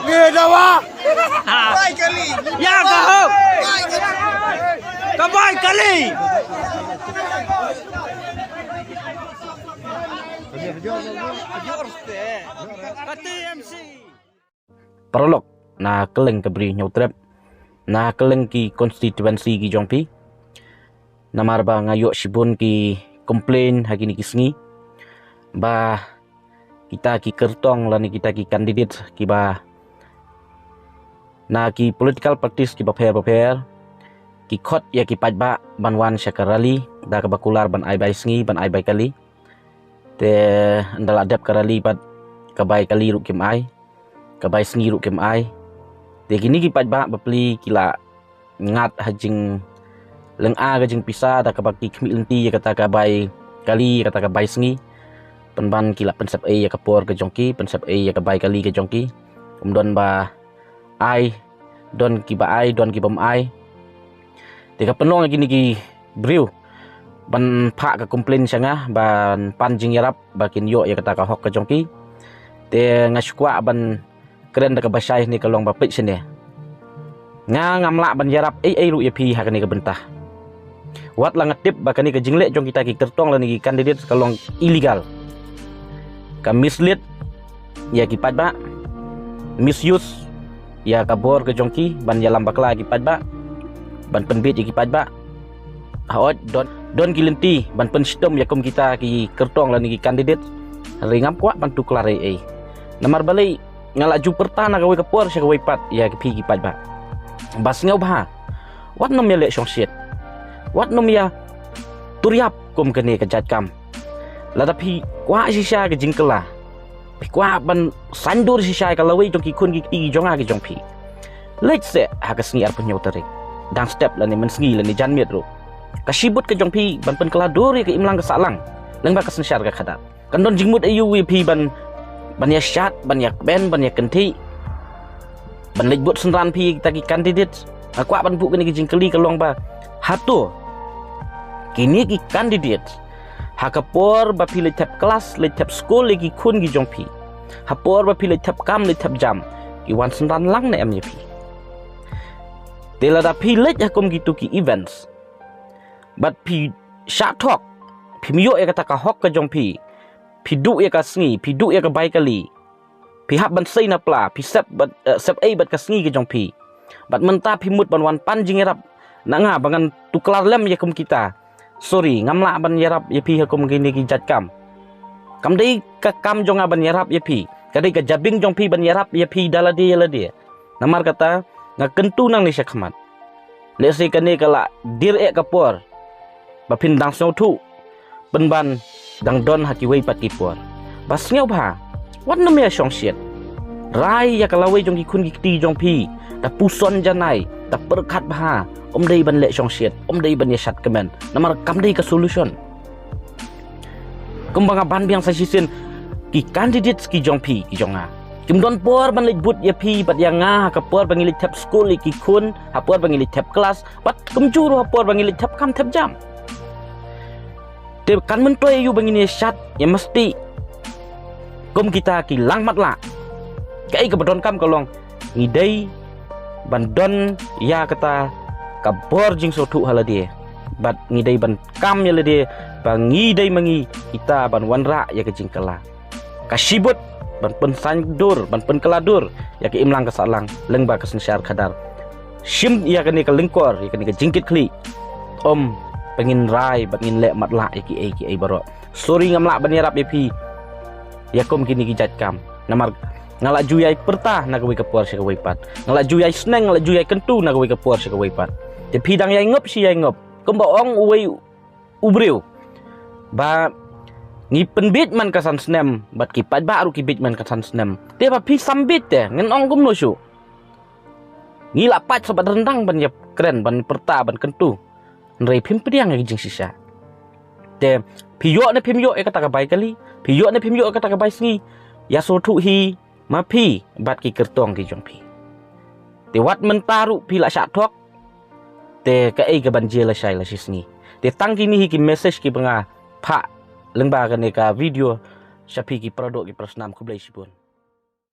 Gedawa. Baik kali. Ya kau. Kabai kali. Prolog na keleng kebri nyautrep na keleng ki konstituensi ki jongpi namar ba ngayo sibun ki komplain hagi ni kisngi ba kita ki kertong lani kita ki kandidat ki ba na ki political parties ki ba pair ki khot ya ki pajba banwan syakarali da ka bakular ban ai bai sngi ban ai bai kali te ndala adap karali pat ka bai kali ru kim ai ka bai sngi ru kim ai te kini ki pajba bapli kila ngat hajing leng a gajing pisa da ka baki khmi lenti ya kata ka bai kali kata ka bai sngi penban kila pensep e ya ka por ke jongki pensep e ya ka bai kali ke jongki umdon ba ai don ki ba ai don ki bam ai te ka penong gini ki briu ban pha ka komplain sanga ban panjing yarap bakin yo ya kata ka hok ke jongki te ngasukwa ban keren da ka basai ni kalong ba pit sini ngamla ban yarap ai ru ya pi hakani ka bentah wat la ngatip bakani ka jinglek jong kita ki kertong la ni kandidat kalong illegal ka mislead ya ki padba misuse ya kabor ke jongki ban ya lambakla ki padba ban penbit ki padba haot don kilenti ban penstom ya kum kita ki kertong la ni kandidat ringam kwa ban tuklare ai namar balai ngala ju pertana ka we ka por sya ka we pat ya ki pi ki padba bas ngau bah wat nom ya le shong shit wat nom ya turiap kum kene ka jat kam la tapi kwa sisa ke jingkela pi kwa ban sandur sisa ka lawi jong ki kun ki ti jonga ki jong pi let's say ha ka sngi ar punyo tarik dang step la ni men sngi la ni jan miet ro ka sibut ke jong pi ban pen kelador ke imlang ke salang leng ba ka sensyar ka khadat kan don jingmut ayu wi pi ban ya syat ban ya ben ban ya kenti ban lejbut senran pi kita ki kandidat kwa ban bu ke ni jingkeli ka long ba hatu kini ki kandidat hakapor ba pilih tap kelas le tap school lagi kun gi jongpi hapor ba pilih tap kam le tap jam ki wan sendan lang na mjp tela da pilih hakum gitu ki events but pi shat talk pi miyo ya kata ka hok ka jongpi pi du ya ka sngi pi du ya ka bai kali pi hab ban sei na pla pi sep bat ka sngi ki jongpi bat menta pi mut ban wan pan jingerap nanga bangan tuklar lem ya kum kita sorry ngamla ban yarap ya pi hakum gini ki jat kam dei ka kam jonga ban yarap ya pi kadai ka jabing jong pi ban yarap ya pi daladi ya ladi namar kata ngakentu nang ni syakmat le se kane kala dir ek kapor ba pin dang so thu ban dang don haki wei pat ki por bas ngeu ba wat no me shong shit rai ya kala wei jong ki kun ki ti jong pi ta puson janai ta perkat ba dei ban le shong shit dei ban ya shat kemen namar kam dei ka solution kumbanga ban biang sa sisin ki kandidat ki jong pi ki jonga kim don por ban le but ya pi bat yang nga ka por ban ngilit tap school ki kun ha por ban ngilit tap kelas bat kum juru ha por ban ngilit tap kam tap jam te kan men toy yu ban ngini shat ya mesti kum kita ki lang mat la kai ka badon kam kolong ngidei ban don ya kata kabor jing so thu haladi bat ngidei ban kam ya ladi bang ngidei mangi kita ban wanra ya ke jingkala kasibut ban pen sandur ban pen keladur ya ke imlang ke salang leng ba ke sensyar kadar sim ya ke ni ke lengkor ya ke ni ke jingkit kli pengin rai bangin le matla ya ki ai baro sorry ngamla ban yarap ya pi ya kum kini ki jat kam namar ngala juyai pertah na gawe kapor sya gawe pat ngala juyai sneng ngala juyai kentu na gawe kapor sya gawe pat te pidang yai ngop si yai ngop kumba ong uwei ubreu ba ngi penbit man kasan snem bat ki pat baru ki bit man kasan snem te ba pi sambit te ngen ong kum no syu ngi la pat sobat rendang ban ya keren ban perta ban kentu nrei pim pediang ngi jing sisa te piyo ne pim yo e kata ka bai kali piyo ne pim yo kata ka bai sngi ya so thu hi ma pi bat ki kertong ki jong pi te wat mentaru pi la syak thok te ka ai ka banjie la shai la sisni te tang kini hi ki message ki banga pha lengba ka ne ka video syapi ki produk ki prasnam ku blai sipun